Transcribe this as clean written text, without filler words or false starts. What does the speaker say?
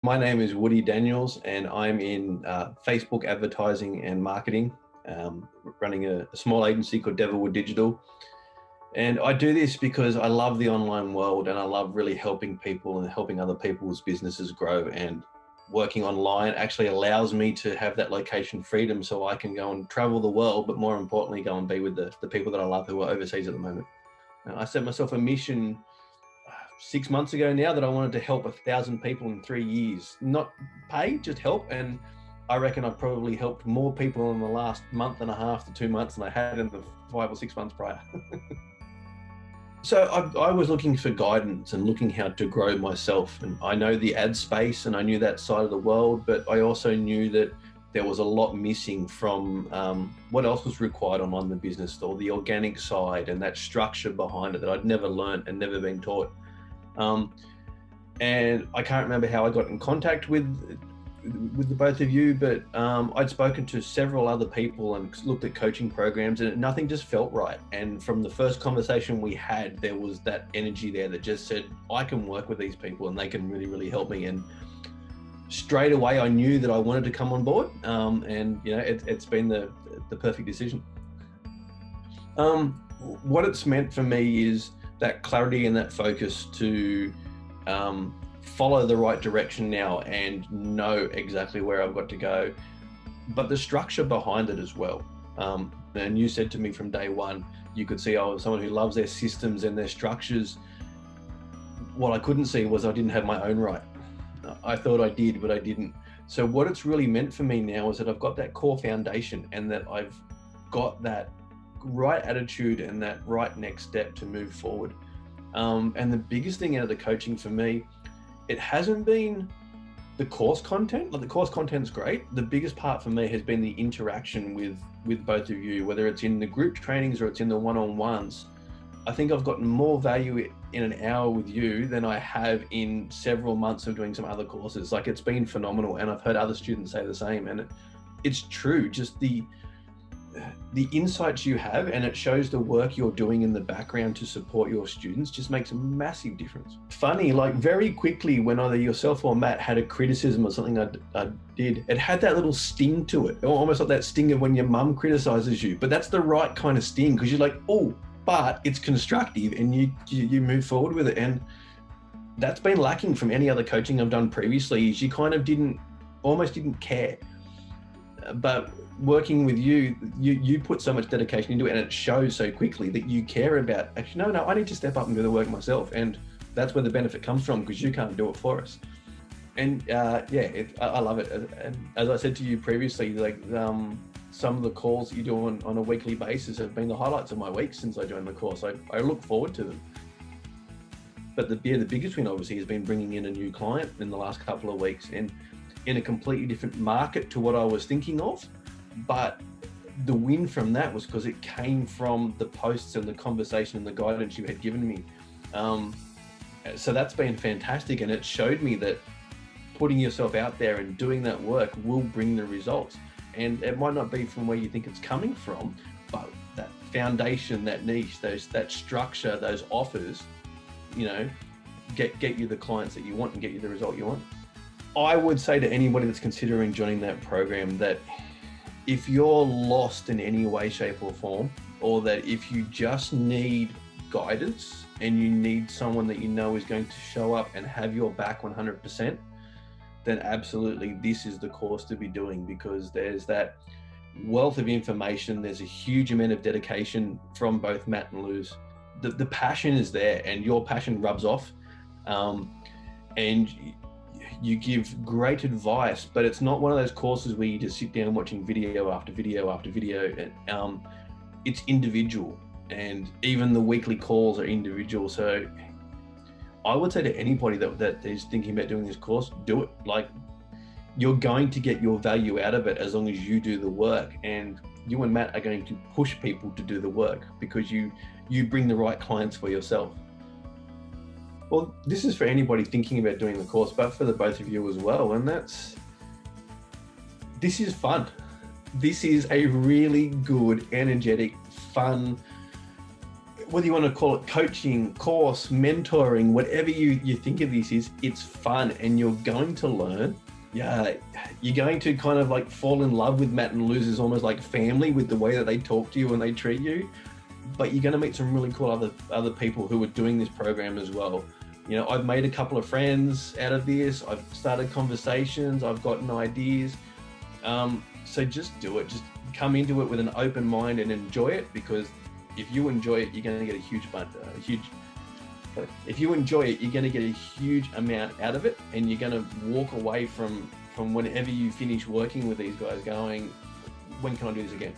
My name is Woody Daniels, and I'm in Facebook advertising and marketing, running a small agency called Devilwood Digital. And I do this because I love the online world and I love really helping people and helping other people's businesses grow. And working online actually allows me to have that location freedom so I can go and travel the world, but more importantly, go and be with the people that I love who are overseas at the moment. And I set myself a mission 6 months ago now that I wanted to help 1,000 people in 3 years, not pay, just help. And I reckon I've probably helped more people in the last month and a half to 2 months than I had in the 5 or 6 months prior. So I was looking for guidance and looking how to grow myself. And I know the ad space and I knew that side of the world, but I also knew that there was a lot missing from what else was required on the business, or the organic side and that structure behind it that I'd never learned and never been taught. And I can't remember how I got in contact with the both of you, but I'd spoken to several other people and looked at coaching programs, and nothing just felt right. And from the first conversation we had, there was that energy there that just said, I can work with these people and they can really, really help me. And straight away, I knew that I wanted to come on board. And you know, it's been the perfect decision. What it's meant for me is that clarity and that focus to follow the right direction now and know exactly where I've got to go, but the structure behind it as well. And you said to me from day one, you could see I was someone who loves their systems and their structures. What I couldn't see was I didn't have my own right. I thought I did, but I didn't. So what it's really meant for me now is that I've got that core foundation and that I've got that right attitude and that right next step to move forward. And the biggest thing out of the coaching for me, it hasn't been the course content. Like, the course content's great. The biggest part for me has been the interaction with both of you, whether it's in the group trainings or it's in the one-on-ones. I think I've gotten more value in an hour with you than I have in several months of doing some other courses. Like, it's been phenomenal, and I've heard other students say the same, and it's true. Just the insights you have, and it shows the work you're doing in the background to support your students, just makes a massive difference. Funny, like, very quickly when either yourself or Matt had a criticism or something I did, it had that little sting to it, almost like that sting of when your mum criticizes you, but that's the right kind of sting, because you're like, oh, but it's constructive, and you move forward with it. And that's been lacking from any other coaching I've done previously, is you kind of almost didn't care. But working with you put so much dedication into it, and it shows so quickly that you care about, actually, no, I need to step up and do the work myself. And that's where the benefit comes from, because you can't do it for us. And I love it. And as I said to you previously, like, some of the calls that you do on a weekly basis have been the highlights of my week since I joined the course. I look forward to them. But the biggest win obviously has been bringing in a new client in the last couple of weeks, and in a completely different market to what I was thinking of. But the win from that was because it came from the posts and the conversation and the guidance you had given me. So that's been fantastic, and it showed me that putting yourself out there and doing that work will bring the results. And it might not be from where you think it's coming from, but that foundation, that niche, that structure, those offers, you know, get you the clients that you want and get you the result you want. I would say to anybody that's considering joining that program that if you're lost in any way, shape or form, or that if you just need guidance and you need someone that you know is going to show up and have your back 100%, then absolutely this is the course to be doing, because there's that wealth of information. There's a huge amount of dedication from both Matt and Luz. The passion is there, and your passion rubs off. And you give great advice, but it's not one of those courses where you just sit down watching video after video after video. It's individual, and even the weekly calls are individual. So I would say to anybody that is thinking about doing this course, do it. Like, you're going to get your value out of it as long as you do the work, and you and Matt are going to push people to do the work because you bring the right clients for yourself. Well, this is for anybody thinking about doing the course, but for the both of you as well. And this is fun. This is a really good, energetic, fun whether you want to call it coaching, course, mentoring, whatever you think of this is, it's fun and you're going to learn. Yeah, you're going to kind of like fall in love with Matt and Luz as almost like family with the way that they talk to you and they treat you. But you're going to meet some really cool other people who are doing this program as well. You know, I've made a couple of friends out of this. I've started conversations. I've gotten ideas. So just do it. Just come into it with an open mind and enjoy it, because if you enjoy it, you're going to get a huge if you enjoy it, you're going to get a huge amount out of it, and you're going to walk away from whenever you finish working with these guys going, when can I do this again?